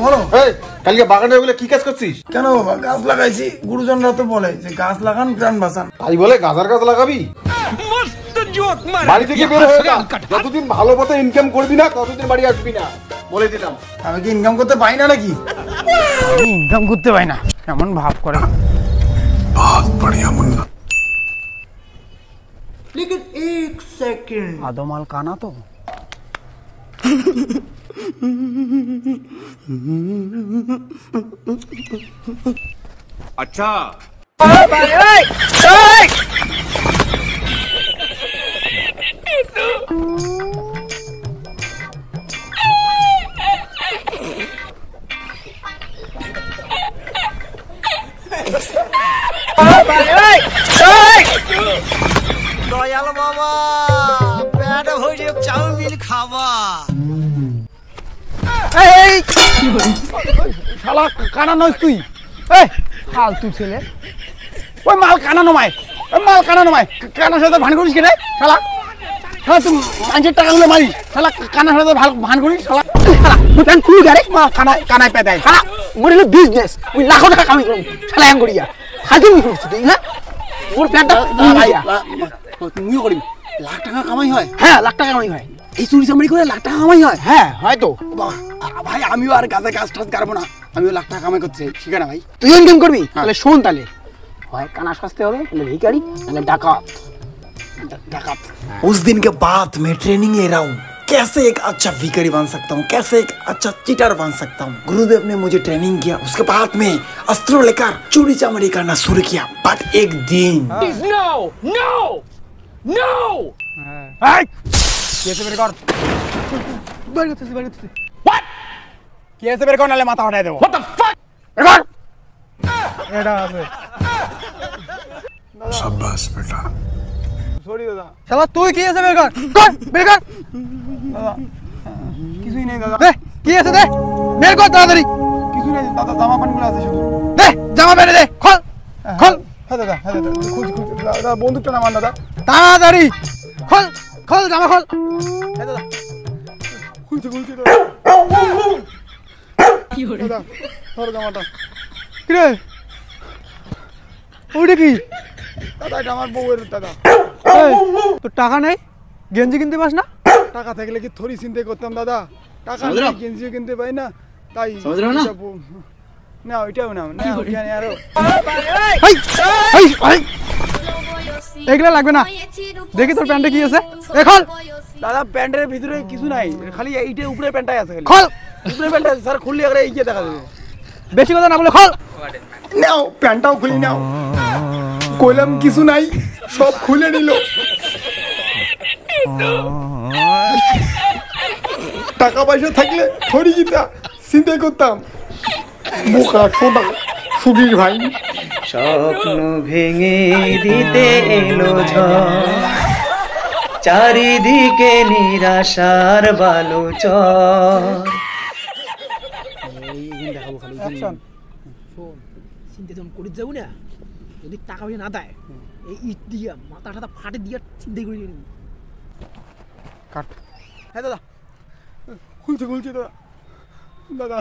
বলো কালকে বাগানে ওগুলো কি কাজ করছিস? কেন বাবা, গাছ লাগাইছি। গুরুজনরা তো বলে যে গাছ লাগান প্রাণ বাঁচান। তাই বলে গাছের গাছ লাগাবি? বাড়ি থেকে বের হয়ে যা, যতদিন ভালো মতো ইনকাম করবি না ততদিন বাড়ি আসবি না, বলে দিলাম। আমি কি ইনকাম করতে পাই না নাকি? আমি ইনকাম করতে পাই না, কেমন ভাব করে। बहुत बढ़िया मुन्ना। लेकिन एक सेकंड, आदो माल खाना तो अच्छा দয়াল বাবা, পেট ভরে চাউমিন খাবা। শালা কানা নইস তুই? ফালতু ছেলে। ওই মাল কানা নমায়, কানার সাথে ভান করিস কেটে শালা। শালা তুই মানুষের টাকাগুলো মারিস, শালা কানার সাথে ভান করিস শালা। তুই খুলি গাড়ি কানায় পেদায় শালা। মোর হলো বিজনেস, ওই লাখো টাকা কামাই করুন শালা। এম করিয়া হাজির করছিস তুই? হ্যাঁ, মোর প্যান্টটা তুমিও করিস। লাখ টাকা কামাই হয়? হ্যাঁ, লাখ টাকা কামাই হয়। এই চুরি চামড়ি করে লাখ টাকা কামাই হয়? হ্যাঁ, হয়তো। ভাই আমিও আর গাছে গাছ টাছ কাটবো না, আমিও লাখ টাকা কামাই করছি। ঠিক না ভাই? তুই ইনকাম করবি? তাহলে শোন, তাহলে হয় কানা সস্তে হবে, তাহলে ভিখারি, তাহলে ডাকাত। उस दिन के बाद मैं ट्रेनिंग ले रहा हूँ कैसे एक अच्छा भिखारी बन सकता हूँ, कैसे एक अच्छा चीटर बन सकता हूँ। गुरुदेव ने मुझे ट्रेनिंग किया, उसके बाद में अस्त्र लेकर चोरी चामड़ी करना शुरू किया। बट एक दिन মাথা ফাটাই দেবো। शाबाश बेटा। সরি দাদা। শালা তুই কি আছে বের কর, বের কর। দাদা কিছুই নেই দাদা। দে কি আছে, দে বের কর তাড়াতাড়ি। কিছুই নেই দাদা, জামা প্যান্টগুলো আছে শুধু। দে জামা প্যান্ট দে, খোল। হ্যাঁ দাদা, খুল দাদা, বন্দুকটা নামান দাদা, তাড়াতাড়ি খোল জামা খোল। হ্যাঁ দাদা, খুলছি দাদা। কি হলো দাদা? ধর জামাটা। কি রে ওইটা কি? দাদা এটা আমার বউয়ের দাদা। তো টাকা নাই, গেঞ্জি কিনতে পাস না? টাকা থাকলে কি থরি চিন্তা করতাম দাদা, টাকা নেই, গেঞ্জিও কিনতে পাই না, তাই না ওইটাও না আরো এগুলা লাগবে না। দেখি তোর প্যান্টে কি আছে, খোল। দাদা প্যান্টের ভিতরে কিছু নাই, খালি এইটার উপরে প্যান্টটাই আছে। খোল, উপরে প্যান্ট আছে স্যার, খুললে এই গিয়ে দেখা যাবে। বেশি কথা না বলে খোল। নাও প্যান্টটাও খুলি নাও। কইলাম কিছু নাই, সব খুলে নিল। টাকা পয়সা থাকলে থরি গীতা চিন্তা করতাম। বোকা সোনা সুবীর ভাই। স্বপ্ন ভেঙে দিতে এলো ঝড়, চারিদিকে নিরাশার বালুচর। চিন্তা যখন করে যাবো না, যদি টাকা পয়সা না দেয়, এই ইট দিয়া মাথা টাথা ফাটে দিয়া চিন্তা করে নিয়ে নেবো। কাট। হ্যাঁ দাদা, খুলছি দাদা।